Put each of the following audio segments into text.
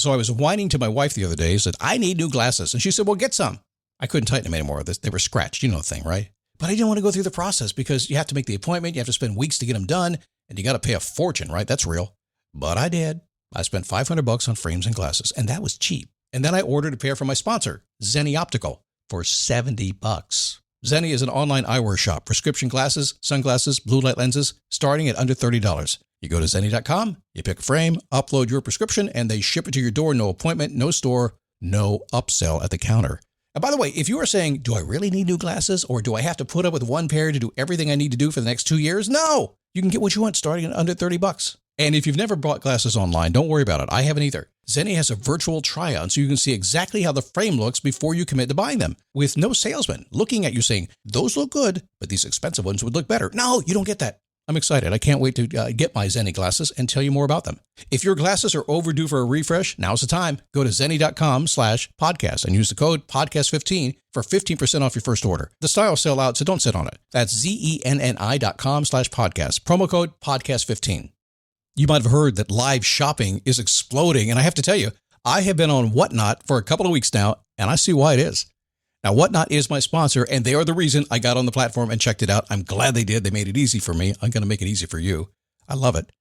So I was whining to my wife the other day, said, I need new glasses. And she said, well, get some. I couldn't tighten them anymore. They were scratched. You know the thing, right? But I didn't want to go through the process because you have to make the appointment. You have to spend weeks to get them done. And you got to pay a fortune, right? That's real. But I did. I spent $500 on frames and glasses, and that was cheap. And then I ordered a pair from my sponsor, Zenni Optical, for $70. Zenni is an online eyewear shop. Prescription glasses, sunglasses, blue light lenses, starting at under $30. You go to Zenni.com, you pick a frame, upload your prescription, and they ship it to your door. No appointment, no store, no upsell at the counter. And by the way, if you are saying, do I really need new glasses, or do I have to put up with one pair to do everything I need to do for the next 2 years? No! You can get what you want starting at under $30. And if you've never bought glasses online, don't worry about it. I haven't either. Zenni has a virtual try-on so you can see exactly how the frame looks before you commit to buying them, with no salesman looking at you saying, those look good, but these expensive ones would look better. No, you don't get that. I'm excited. I can't wait to get my Zenni glasses and tell you more about them. If your glasses are overdue for a refresh, now's the time. Go to Zenni.com/podcast and use the code podcast15 for 15% off your first order. The styles sell out, so don't sit on it. That's Zenni.com/podcast. Promo code podcast15. You might have heard that live shopping is exploding, and I have to tell you, I have been on Whatnot for a couple of weeks now, and I see why it is. Now, Whatnot is my sponsor, and they are the reason I got on the platform and checked it out. I'm glad they did. They made it easy for me. I'm going to make it easy for you. I love it.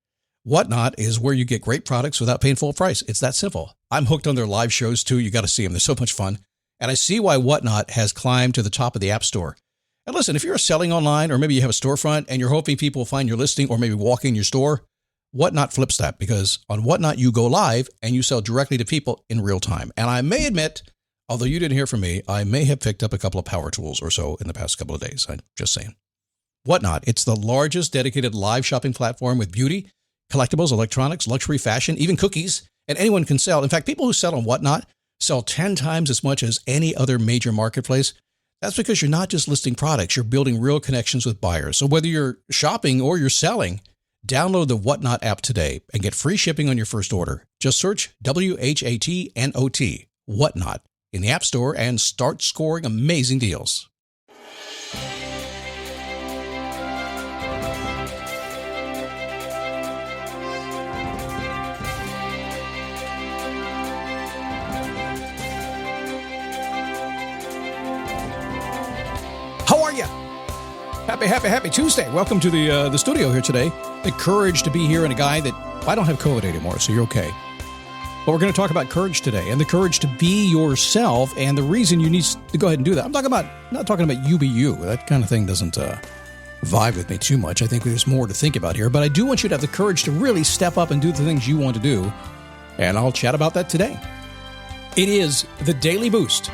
Whatnot is where you get great products without paying full price. It's that simple. I'm hooked on their live shows, too. You got to see them. They're so much fun. And I see why Whatnot has climbed to the top of the App Store. And listen, if you're selling online, or maybe you have a storefront and you're hoping people will find your listing or maybe walk in your store, Whatnot flips that, because on Whatnot, you go live and you sell directly to people in real time. And I may admit, although you didn't hear from me, I may have picked up a couple of power tools or so in the past couple of days. I'm just saying. Whatnot, it's the largest dedicated live shopping platform with beauty, collectibles, electronics, luxury, fashion, even cookies, and anyone can sell. In fact, people who sell on Whatnot sell 10 times as much as any other major marketplace. That's because you're not just listing products, you're building real connections with buyers. So whether you're shopping or you're selling, download the Whatnot app today and get free shipping on your first order. Just search WHATNOT, Whatnot, in the App Store and start scoring amazing deals. How are you? Happy Tuesday. Welcome to the studio here today. The courage to be here, and a guy that, I don't have COVID anymore, so you're okay. But we're going to talk about courage today, and the courage to be yourself, and the reason you need to go ahead and do that. I'm not talking about you be you. That kind of thing doesn't vibe with me too much. I think there's more to think about here, but I do want you to have the courage to really step up and do the things you want to do, and I'll chat about that today. It is the Daily Boost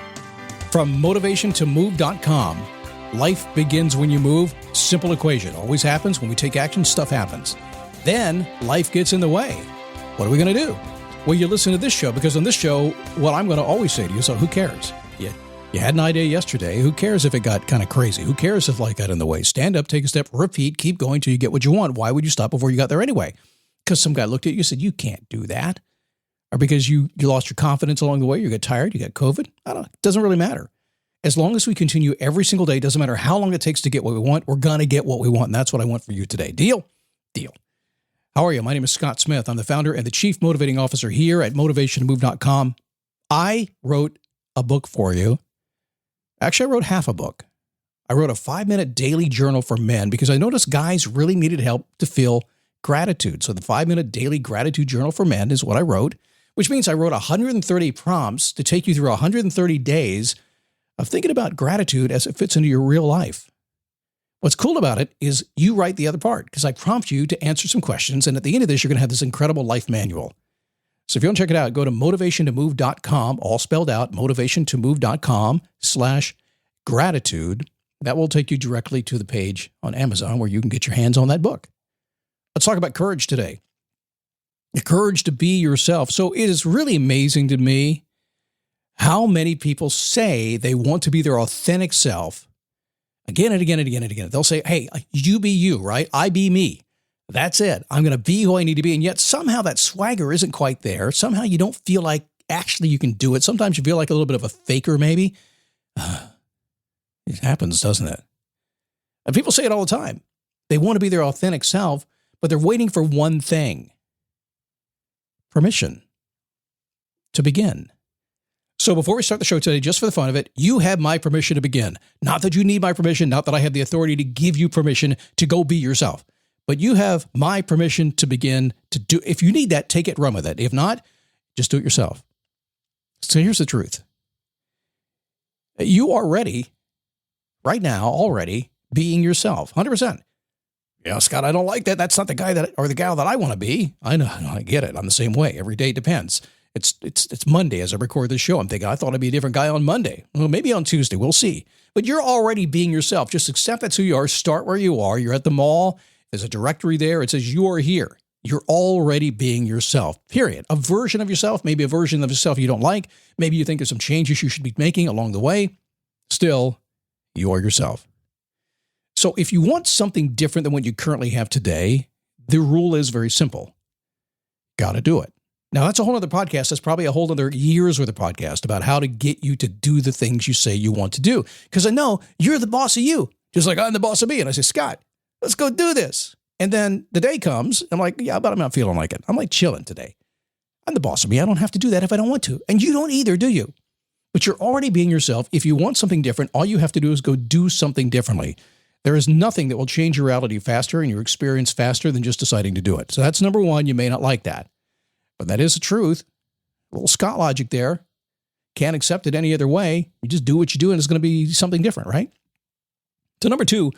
from motivationtomove.com. Life begins when you move. Simple equation. Always happens. When we take action, stuff happens. Then life gets in the way. What are we going to do? Well, you listen to this show, because on this show, what I'm going to always say to you, so who cares? You had an idea yesterday. Who cares if it got kind of crazy? Who cares if life got in the way? Stand up, take a step, repeat, keep going till you get what you want. Why would you stop before you got there anyway? Because some guy looked at you and said, you can't do that. Or because you lost your confidence along the way, you got tired, you got COVID. I don't know. It doesn't really matter. As long as we continue every single day, doesn't matter how long it takes to get what we want, we're going to get what we want. And that's what I want for you today. Deal? Deal. How are you? My name is Scott Smith. I'm the founder and the chief motivating officer here at motivationtomove.com. I wrote a book for you. Actually, I wrote half a book. I wrote a 5-minute daily journal for men because I noticed guys really needed help to feel gratitude. So the 5-minute daily gratitude journal for men is what I wrote, which means I wrote 130 prompts to take you through 130 days of thinking about gratitude as it fits into your real life. What's cool about it is you write the other part, because I prompt you to answer some questions, and at the end of this, you're going to have this incredible life manual. So if you want to check it out, go to motivationtomove.com, all spelled out, motivationtomove.com/gratitude. That will take you directly to the page on Amazon where you can get your hands on that book. Let's talk about courage today. The courage to be yourself. So it is really amazing to me how many people say they want to be their authentic self again and again and again and again. They'll say, hey, you be you, right? I be me. That's it. I'm going to be who I need to be. And yet somehow that swagger isn't quite there. Somehow you don't feel like actually you can do it. Sometimes you feel like a little bit of a faker maybe. It happens, doesn't it? And people say it all the time. They want to be their authentic self, but they're waiting for one thing: permission. to begin. So before we start the show today, just for the fun of it, you have my permission to begin. Not that you need my permission, not that I have the authority to give you permission to go be yourself, but you have my permission to begin to do. If you need that, take it, run with it. If not, just do it yourself. So here's the truth. You are ready right now, already being yourself, 100%. Yeah, Scott, I don't like that. That's not the guy or the gal that I want to be. I know, I get it. I'm the same way. Every day depends. It's Monday as I record this show. I'm thinking I thought I'd be a different guy on Monday. Well, maybe on Tuesday. We'll see. But you're already being yourself. Just accept that's who you are. Start where you are. You're at the mall. There's a directory there. It says you are here. You're already being yourself, period. A version of yourself, maybe a version of yourself you don't like. Maybe you think there's some changes you should be making along the way. Still, you are yourself. So if you want something different than what you currently have today, the rule is very simple. Got to do it. Now, that's a whole other podcast. That's probably a whole other year's worth of podcast about how to get you to do the things you say you want to do. Because I know you're the boss of you, just like I'm the boss of me. And I say, Scott, let's go do this. And then the day comes, I'm like, yeah, but I'm not feeling like it. I'm like chilling today. I'm the boss of me. I don't have to do that if I don't want to. And you don't either, do you? But you're already being yourself. If you want something different, all you have to do is go do something differently. There is nothing that will change your reality faster and your experience faster than just deciding to do it. So that's number one. You may not like that, but that is the truth. A little Scott logic there. Can't accept it any other way. You just do what you do and it's going to be something different, right? So number two,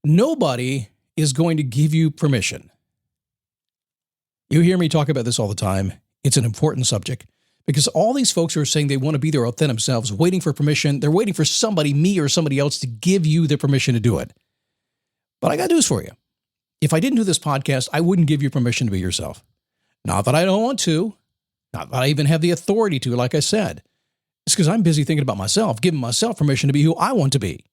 nobody is going to give you permission. You hear me talk about this all the time. It's an important subject because all these folks who are saying they want to be their authentic selves, waiting for permission, they're waiting for somebody, me or somebody else, to give you the permission to do it. But I got news for you. If I didn't do this podcast, I wouldn't give you permission to be yourself. Not that I don't want to, not that I even have the authority to, like I said. It's because I'm busy thinking about myself, giving myself permission to be who I want to be.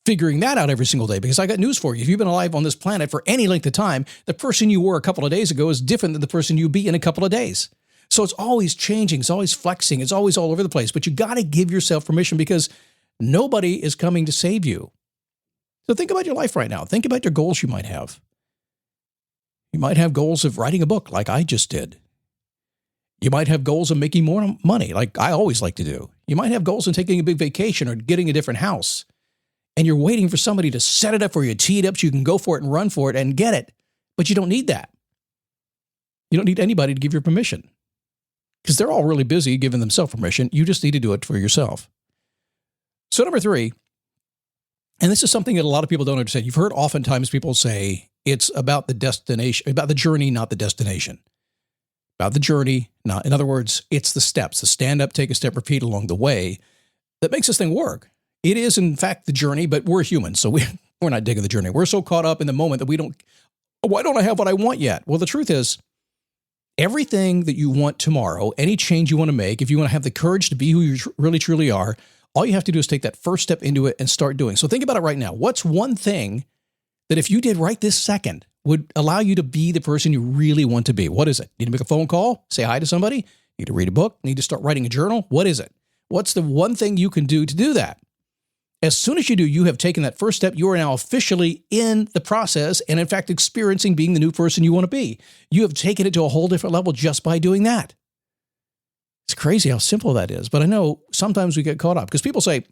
Figuring that out every single day, because I got news for you. If you've been alive on this planet for any length of time, the person you were a couple of days ago is different than the person you'll be in a couple of days. So it's always changing. It's always flexing. It's always all over the place. But you got to give yourself permission because nobody is coming to save you. So think about your life right now. Think about your goals you might have. You might have goals of writing a book like I just did. You might have goals of making more money like I always like to do. You might have goals of taking a big vacation or getting a different house. And you're waiting for somebody to set it up for you, tee it up so you can go for it and run for it and get it. But you don't need that. You don't need anybody to give you permission because they're all really busy giving themselves permission. You just need to do it for yourself. So number three, and this is something that a lot of people don't understand. You've heard oftentimes people say it's about the destination, about the journey, not the destination. About the journey, not, in other words, it's the steps, the stand up, take a step, repeat along the way that makes this thing work. It is, in fact, the journey, but we're humans, so we're not digging the journey. We're so caught up in the moment that why don't I have what I want yet? Well, the truth is, everything that you want tomorrow, any change you want to make, if you want to have the courage to be who you really, truly are, all you have to do is take that first step into it and start doing. So think about it right now. What's one thing that if you did right this second would allow you to be the person you really want to be? What is it? Need to make a phone call? Say hi to somebody? Need to read a book? Need to start writing a journal? What is it? What's the one thing you can do to do that? As soon as you do, you have taken that first step. You are now officially in the process and, in fact, experiencing being the new person you want to be. You have taken it to a whole different level just by doing that. It's crazy how simple that is. But I know sometimes we get caught up because people say,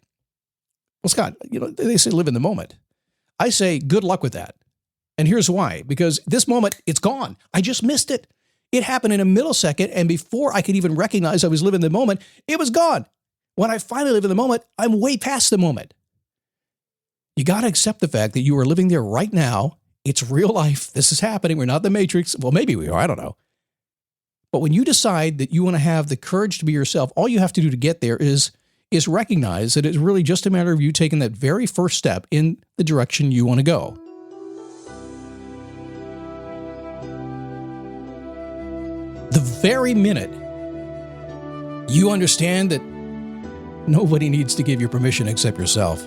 well, Scott, they say live in the moment. I say good luck with that. And here's why. Because this moment, it's gone. I just missed it. It happened in a millisecond. And before I could even recognize I was living the moment, it was gone. When I finally live in the moment, I'm way past the moment. You got to accept the fact that you are living there right now. It's real life. This is happening. We're not the Matrix. Well, maybe we are. I don't know. But when you decide that you want to have the courage to be yourself, all you have to do to get there is recognize that it's really just a matter of you taking that very first step in the direction you want to go. The very minute you understand that nobody needs to give you permission except yourself,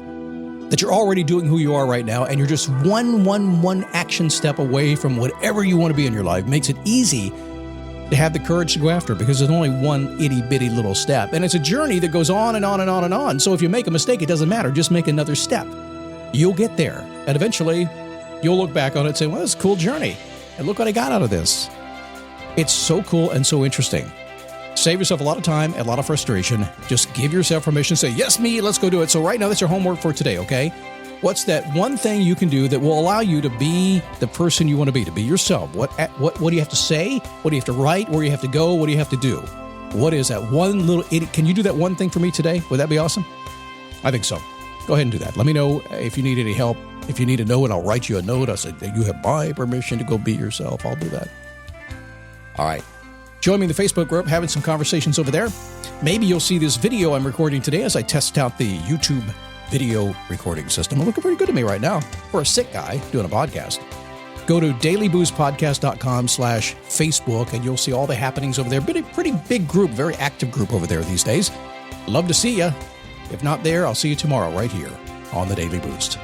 that you're already doing who you are right now, and you're just one action step away from whatever you want to be in your life, makes it easy to have the courage to go after it because there's only one itty-bitty little step. And it's a journey that goes on and on and on and on. So if you make a mistake, it doesn't matter. Just make another step. You'll get there. And eventually, you'll look back on it and say, well, it's a cool journey. And look what I got out of this. It's so cool and so interesting. Save yourself a lot of time and a lot of frustration. Just give yourself permission. Say, yes, me, let's go do it. So right now, that's your homework for today, okay? What's that one thing you can do that will allow you to be the person you want to be yourself? What do you have to say? What do you have to write? Where do you have to go? What do you have to do? What is that one little idiot? Can you do that one thing for me today? Would that be awesome? I think so. Go ahead and do that. Let me know if you need any help. If you need a note, I'll write you a note. I said, you have my permission to go be yourself. I'll do that. All right. Join me in the Facebook group, having some conversations over there. Maybe you'll see this video I'm recording today as I test out the YouTube video recording system. Looking pretty good to me right now for a sick guy doing a podcast. Go to dailyboostpodcast.com/Facebook and you'll see all the happenings over there. Pretty big group, very active group over there these days. Love to see you. If not there, I'll see you tomorrow right here on the Daily Boost.